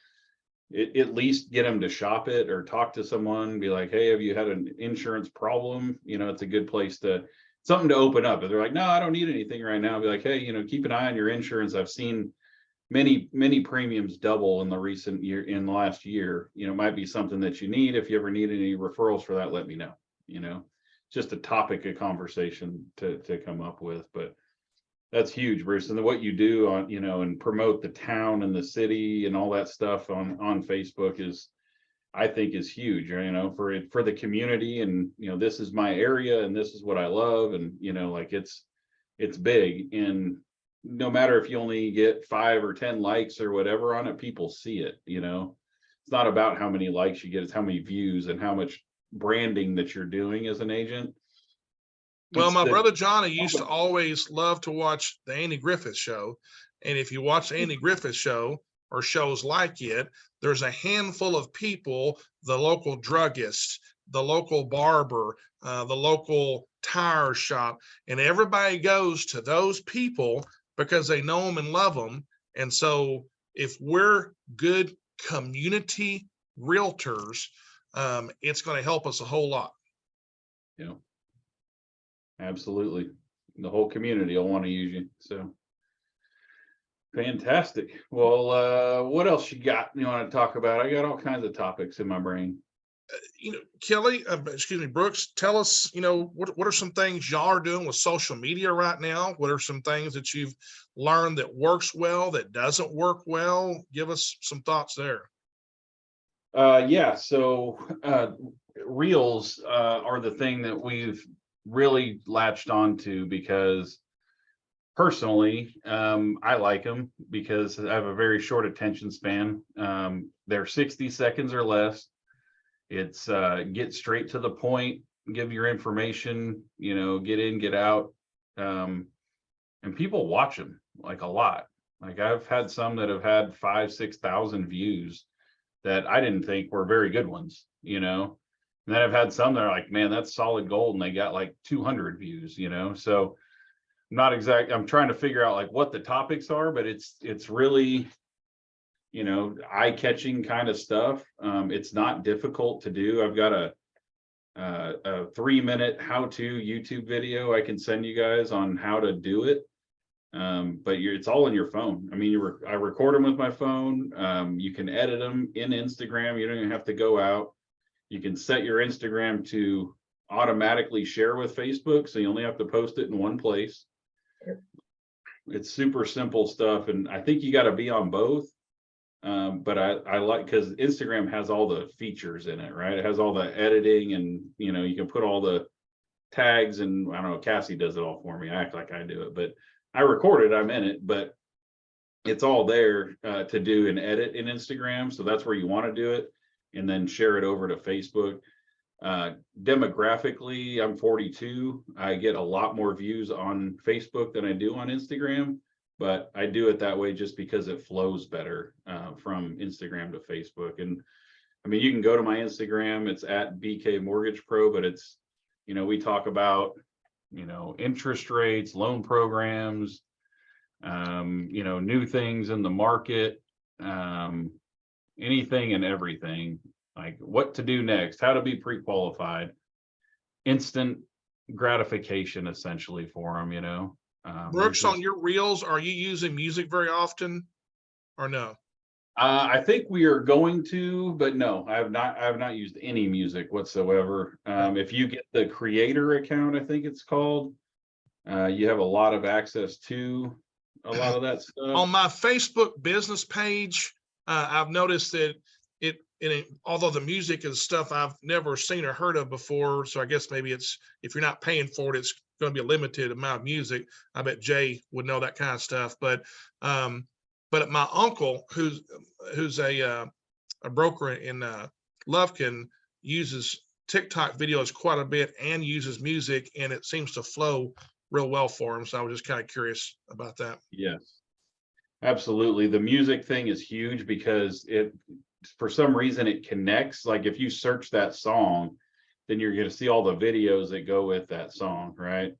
at least get them to shop it or talk to someone, be like, hey, have you had an insurance problem? It's a good place something to open up. If they're like, no, I don't need anything right now, be like, hey, keep an eye on your insurance. I've seen many premiums double in the last year. Might be something that you need. If you ever need any referrals for that, let me know. Just a topic of conversation to come up with. But that's huge, Bruce. And what you do on, and promote the town and the city and all that stuff on Facebook I think is huge, for the community. And, this is my area and this is what I love. And, like it's big. And no matter if you only get 5 or 10 likes or whatever on it, people see it, it's not about how many likes you get, it's how many views and how much branding that you're doing as an agent. Well, my brother Johnny used to always love to watch the Andy Griffith Show. And if you watch the Andy Griffith Show or shows like it, there's a handful of people, the local druggist, the local barber, the local tire shop, and everybody goes to those people because they know them and love them. And so if we're good community realtors, it's going to help us a whole lot. Yeah. Absolutely. The whole community will want to use you. So fantastic. Well, what else you got you want to talk about? I got all kinds of topics in my brain. Kelly, excuse me, Brooks, tell us, what are some things y'all are doing with social media right now? What are some things that you've learned that works well, that doesn't work well? Give us some thoughts there. Yeah. So reels are the thing that we've really latched onto because personally, I like them because I have a very short attention span. They're 60 seconds or less. It's get straight to the point, give your information, get in, get out. And people watch them like a lot. Like I've had some that have had 5,000-6,000 views that I didn't think were very good ones, and then I've had some that are like, man, that's solid gold. And they got like 200 views, so I'm trying to figure out like what the topics are, but it's really, eye-catching kind of stuff. It's not difficult to do. I've got a 3-minute how-to YouTube video I can send you guys on how to do it. But it's all in your phone. I mean, I record them with my phone. You can edit them in Instagram. You don't even have to go out. You can set your Instagram to automatically share with Facebook, so you only have to post it in one place. It's super simple stuff, and I think you got to be on both. But I like, because Instagram has all the features in it, right? It has all the editing, and you can put all the tags, and I don't know, Cassie does it all for me. I act like I do it, but I record it, I'm in it, but it's all there to do and edit in Instagram. So that's where you want to do it, and then share it over to Facebook. Demographically, I'm 42. I get a lot more views on Facebook than I do on Instagram, but I do it that way just because it flows better from Instagram to Facebook. And I mean, you can go to my Instagram, it's at BK Mortgage Pro, but it's, we talk about, interest rates, loan programs, new things in the market, anything and everything, like what to do next, how to be pre-qualified, instant gratification essentially for them, Brooks, on your reels, are you using music very often or no? I think we are going to, but no, I have not used any music whatsoever. If you get the creator account, I think it's called, you have a lot of access to a lot of that stuff. On my Facebook business page, I've noticed that although the music is stuff I've never seen or heard of before, so I guess maybe it's, if you're not paying for it, it's going to be a limited amount of music. I bet Jay would know that kind of stuff. But my uncle, who's a broker in Lufkin, uses TikTok videos quite a bit and uses music, and it seems to flow real well for him. So I was just kind of curious about that. Yes, absolutely. The music thing is huge because for some reason it connects. Like if you search that song, then you're going to see all the videos that go with that song, right?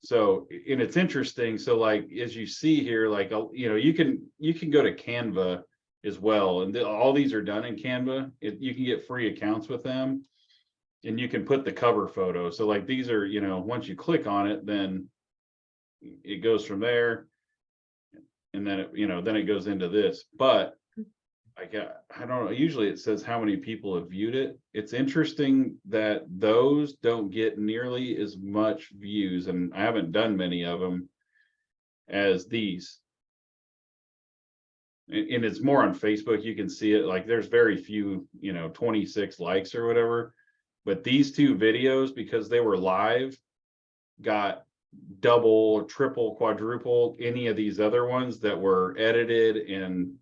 So, and it's interesting. So like, as you see here, like, you can go to Canva as well. And all these are done in Canva. You can get free accounts with them, and you can put the cover photo. So like these are, once you click on it, then it goes from there. And then, then it goes into this. But I don't know, usually it says how many people have viewed it. It's interesting that those don't get nearly as much views, and I haven't done many of them, as these. And it's more on Facebook. You can see it, like there's very few, 26 likes or whatever. But these two videos, because they were live, got double, triple, quadruple any of these other ones that were edited. And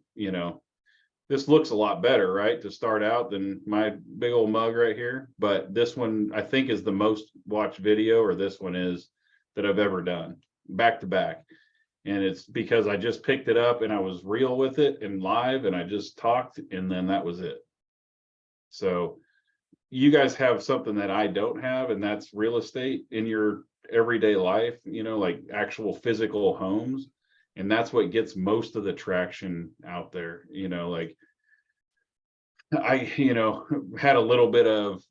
this looks a lot better, right, to start out than my big old mug right here. But this one, I think, is the most watched video, or this one is, that I've ever done back to back. And it's because I just picked it up and I was real with it and live, and I just talked, and then that was it. So you guys have something that I don't have, and that's real estate in your everyday life, like actual physical homes. And that's what gets most of the traction out there. Like I, had a little bit of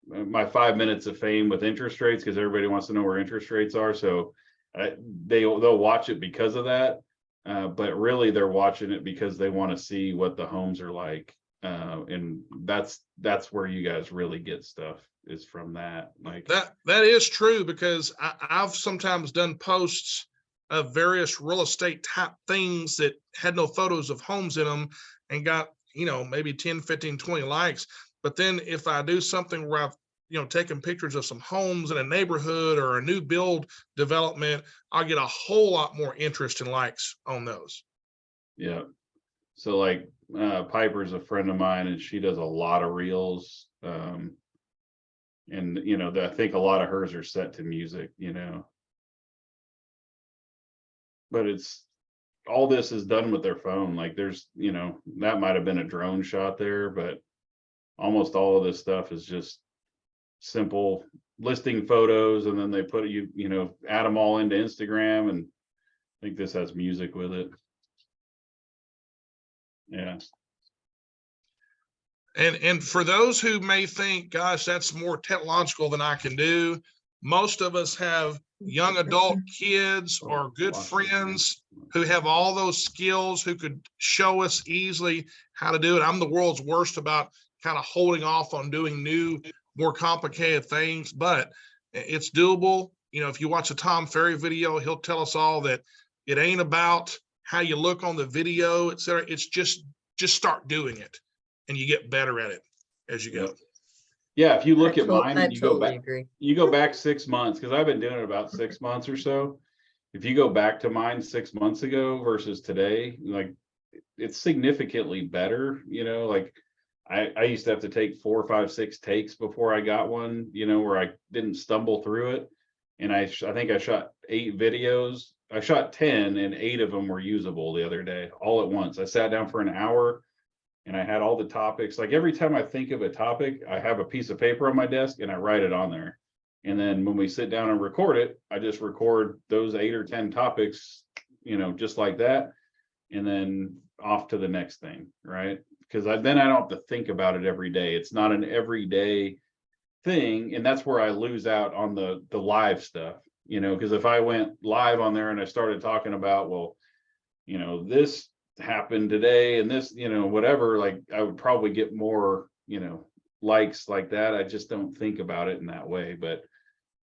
my 5 minutes of fame with interest rates, because everybody wants to know where interest rates are. So they'll watch it because of that. But really they're watching it because they want to see what the homes are like. And that's where you guys really get stuff, is from that. Like that is true, because I've sometimes done posts of various real estate type things that had no photos of homes in them and got, maybe 10, 15, 20 likes. But then if I do something where I've, taken pictures of some homes in a neighborhood or a new build development, I'll get a whole lot more interest and likes on those. Yeah. So like Piper's a friend of mine, and she does a lot of reels. And I think a lot of hers are set to music, but it's all, this is done with their phone. Like there's, that might have been a drone shot there, but almost all of this stuff is just simple listing photos, and then they put add them all into Instagram, and I think this has music with it. Yeah. And for those who may think, gosh, that's more technological than I can do, most of us have young adult kids or good friends who have all those skills, who could show us easily how to do it. I'm the world's worst about kind of holding off on doing new, more complicated things, but it's doable. you know, if you watch a Tom Ferry video, he'll tell us all that it ain't about how you look on the video, et cetera. It's just start doing it and you get better at it as you go. Yeah, if you look at mine I and you go totally back, agree. you go back 6 months, because I've been doing it about 6 months or so. If you go back to mine 6 months ago versus today, like it's significantly better, you know, like I used to have to take 4, 5, 6 takes before I got one, you know, where I didn't stumble through it. And I think I shot 8 videos. I shot 10 and 8 of them were usable the other day, all at once. I sat down for an hour and I had all the topics. Like every time I think of a topic, I have a piece of paper on my desk and I write it on there. And then when we sit down and record it, I just record those 8 or 10 topics, you know, just like that. And then off to the next thing, right? Because then I don't have to think about it every day. It's not an everyday thing. And that's where I lose out on the live stuff, you know, because if I went live on there and I started talking about, well, you know, this happened today and this, you know, whatever, like I would probably get more, you know, likes like that. I just don't think about it in that way. But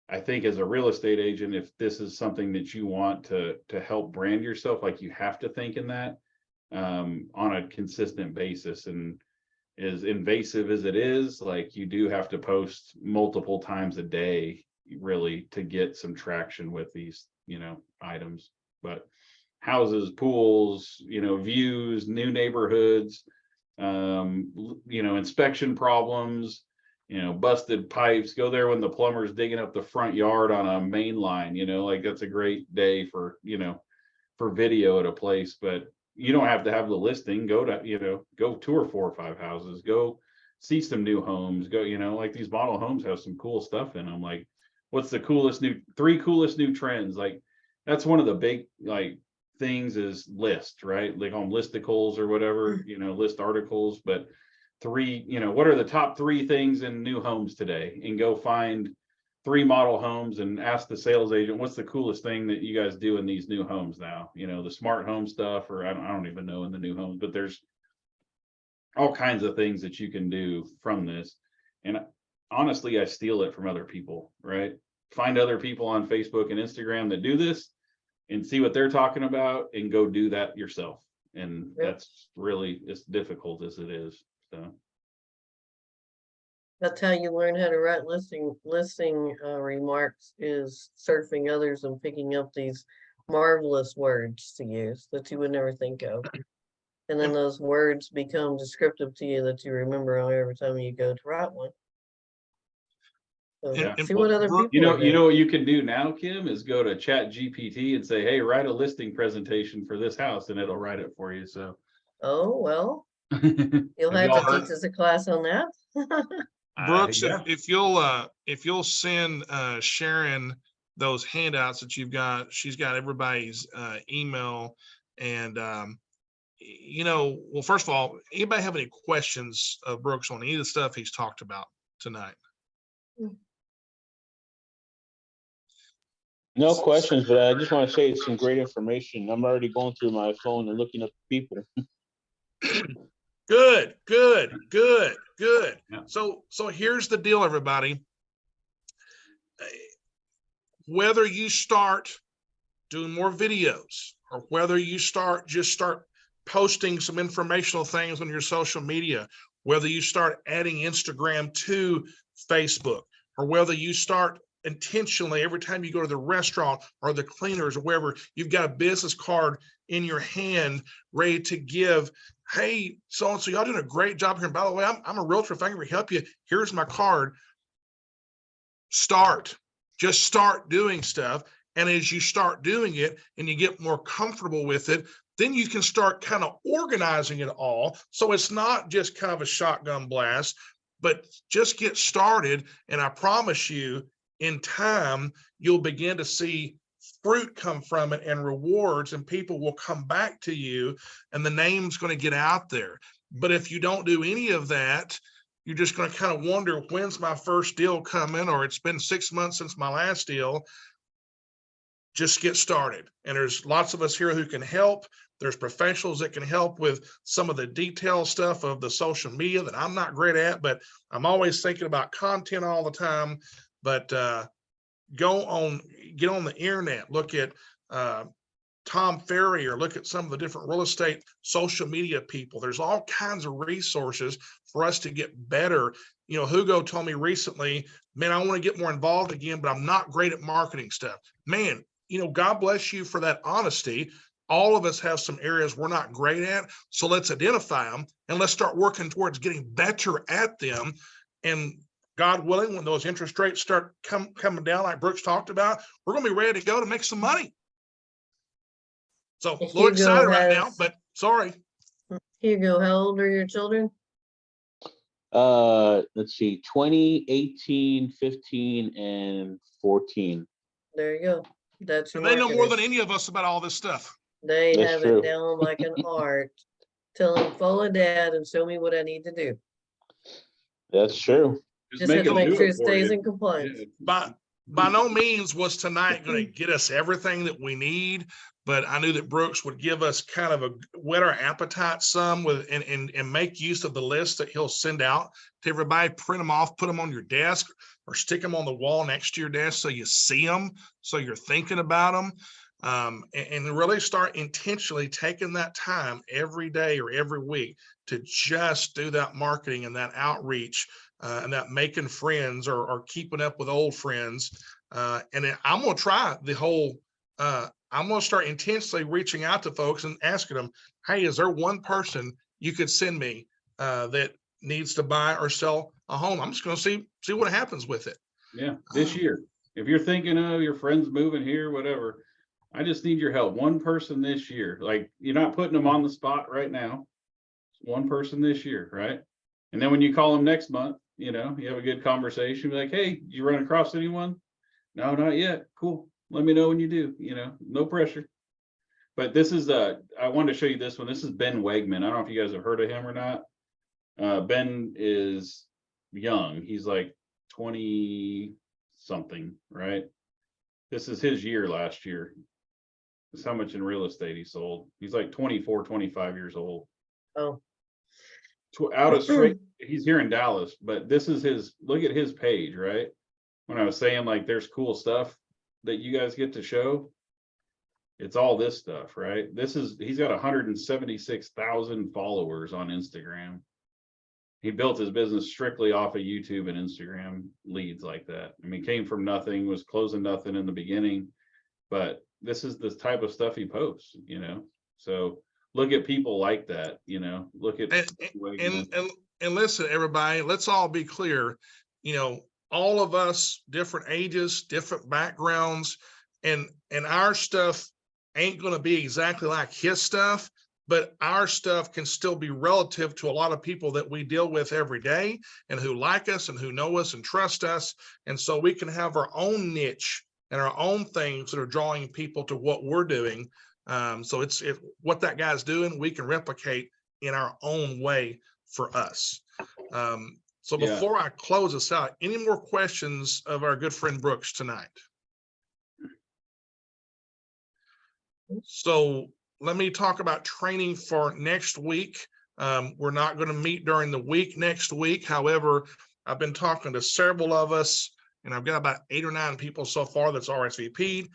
I think as a real estate agent, if this is something that you want to help brand yourself, like you have to think in that on a consistent basis. And as invasive as it is, like you do have to post multiple times a day really to get some traction with these, you know, items. But houses, pools, you know, views, new neighborhoods, you know, inspection problems, you know, busted pipes, go there when the plumber's digging up the front yard on a main line, you know, like that's a great day for, you know, for video at a place. But you don't have to have the listing. Go to, you know, go tour 4 or 5 houses, go see some new homes, go, you know, like these model homes have some cool stuff in them. Like what's the coolest 3 coolest new trends? Like that's one of the big like things is list, right? Like on listicles or whatever, you know, list articles. But 3, you know, what are the top 3 things in new homes today? And go find 3 model homes and ask the sales agent, what's the coolest thing that you guys do in these new homes now? You know, the smart home stuff, or I don't even know in the new homes, but there's all kinds of things that you can do from this. And honestly, I steal it from other people, right? Find other people on Facebook and Instagram that do this and see what they're talking about and go do that yourself. And that's really as difficult as it is. So That's how you learn how to write listing remarks, is surfing others and picking up these marvelous words to use that you would never think of. And then those words become descriptive to you that you remember every time you go to write one. So Yeah. see what other people you know are doing. what you can do now, Kim, is go to Chat GPT and say, hey, write a listing presentation for this house, and it'll write it for you. So Oh, well, have you'll have y'all to heard? teach us a class on that. Brooks, Yeah. if you'll send Sharon those handouts that you've got, she's got everybody's email. And you know, well, first of all, anybody have any questions of Brooks on any of the stuff he's talked about tonight? No questions, but I just want to say it's some great information. I'm already going through my phone and looking up people. Good. Yeah. So here's the deal, everybody. Whether you start doing more videos or whether you start posting some informational things on your social media, whether you start adding Instagram to Facebook, or whether you start intentionally every time you go to the restaurant or the cleaners or wherever, you've got a business card in your hand ready to give. Hey, so-and-so, y'all doing a great job here. And by the way, I'm a realtor. If I can help you, here's my card. Just start doing stuff. And as you start doing it and you get more comfortable with it, then you can start kind of organizing it all. So it's not just kind of a shotgun blast, but just get started. And I promise you, in time, you'll begin to see fruit come from it and rewards, and people will come back to you and the name's going to get out there. But if you don't do any of that, you're just going to kind of wonder, when's my first deal coming? Or it's been 6 months since my last deal. Just get started. And there's lots of us here who can help. There's professionals that can help with some of the detail stuff of the social media that I'm not great at, but I'm always thinking about content all the time. But get on the internet, look at Tom Ferry, or look at some of the different real estate social media people. There's all kinds of resources for us to get better. You know, Hugo told me recently, man, I want to get more involved again, but I'm not great at marketing stuff. Man, you know, God bless you for that honesty. All of us have some areas we're not great at. So let's identify them and let's start working towards getting better at them. And God willing, when those interest rates start coming down, like Brooks talked about, we're going to be ready to go to make some money. So a little excited right now, but sorry. Hugo, how old are your children? Let's see, 20, 18, 15, and 14. There you go. That's your And they know more than marketers. any of us about all this stuff. They That's have true. it down like an art. Tell them, follow dad and show me what I need to do. That's true. Just have to them make do sure it it for stays you. in compliance. By no means was tonight going to get us everything that we need, but I knew that Brooks would give us kind of a whet our appetite some with and make use of the list that he'll send out to everybody. Print them off, put them on your desk, or stick them on the wall next to your desk so you see them, so you're thinking about them. And really start intentionally taking that time every day or every week to just do that marketing and that outreach and that making friends or keeping up with old friends. And then I'm going to try the whole, I'm going to start intensely reaching out to folks and asking them, hey, is there one person you could send me that needs to buy or sell a home? I'm just going to see what happens with it. Yeah, this year. If you're thinking of your friends moving here, whatever, I just need your help. One person this year. Like, you're not putting them on the spot right now. One person this year, right? And then when you call them next month, you know, you have a good conversation, be like, hey, you run across anyone? No, not yet. Cool. Let me know when you do, you know, no pressure. But this is I wanted to show you this one. This is Ben Wegman. I don't know if you guys have heard of him or not. Ben is young. He's like 20 something, right? This is his year last year. That's how much in real estate he sold. He's like 24, 25 years old. Oh, Out of straight, he's here in Dallas, but this is his, look at his page, right? When I was saying like there's cool stuff that you guys get to show, it's all this stuff, right? He's got 176,000 followers on Instagram. He built his business strictly off of YouTube and Instagram leads like that. I mean, came from nothing, was closing nothing in the beginning, but this is the type of stuff he posts, you know? So look at people like that, you know, look at. And listen, everybody, let's all be clear, you know, all of us, different ages, different backgrounds, and our stuff ain't going to be exactly like his stuff, but our stuff can still be relative to a lot of people that we deal with every day and who like us and who know us and trust us. And so we can have our own niche and our own things that are drawing people to what we're doing. So it's what that guy's doing, we can replicate in our own way for us. So before I close this out, any more questions of our good friend Brooks tonight? So let me talk about training for next week. We're not going to meet during the week next week. However, I've been talking to several of us, and I've got about 8 or 9 people so far that's RSVP'd.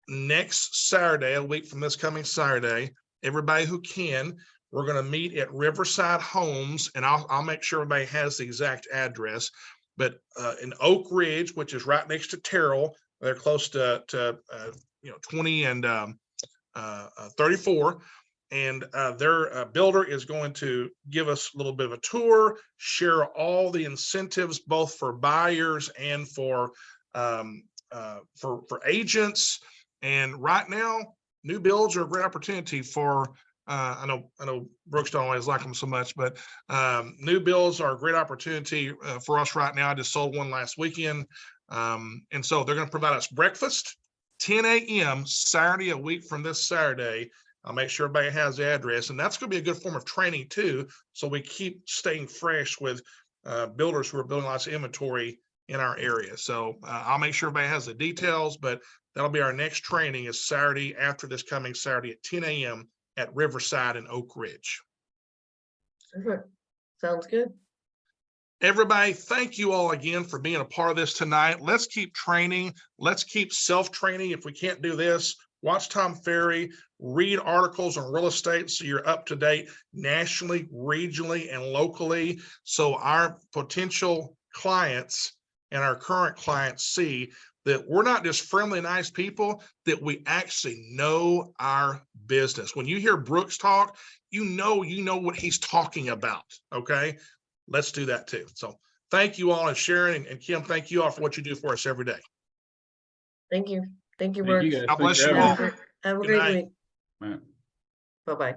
Next Saturday, a week from this coming Saturday, everybody who can, we're going to meet at Riverside Homes, and I'll make sure everybody has the exact address. But in Oak Ridge, which is right next to Terrell, they're close to 20 and 34. And their builder is going to give us a little bit of a tour, share all the incentives, both for buyers and for agents. And right now, new builds are a great opportunity for. I know Brooks don't always like them so much, but new builds are a great opportunity for us right now. I just sold one last weekend, and so they're going to provide us breakfast, 10 a.m. Saturday, a week from this Saturday. I'll make sure everybody has the address, and that's going to be a good form of training too. So we keep staying fresh with builders who are building lots of inventory in our area. So I'll make sure everybody has the details, but that'll be our next training is Saturday after this coming Saturday at 10 a.m. at Riverside and Oak Ridge. perfect. Sounds good. Everybody, thank you all again for being a part of this tonight. Let's keep training. Let's keep self-training. If we can't do this, watch Tom Ferry, read articles on real estate so you're up to date nationally, regionally, and locally. So our potential clients and our current clients see that we're not just friendly, nice people, that we actually know our business. When you hear Brooks talk, you know what he's talking about, okay? Let's do that too. So thank you all, and Sharon and Kim, thank you all for what you do for us every day. Thank you. Thank you, Thank you Brooks. guys. God Thanks bless for you having all. me. Have a Good great night. week. All right. Bye-bye.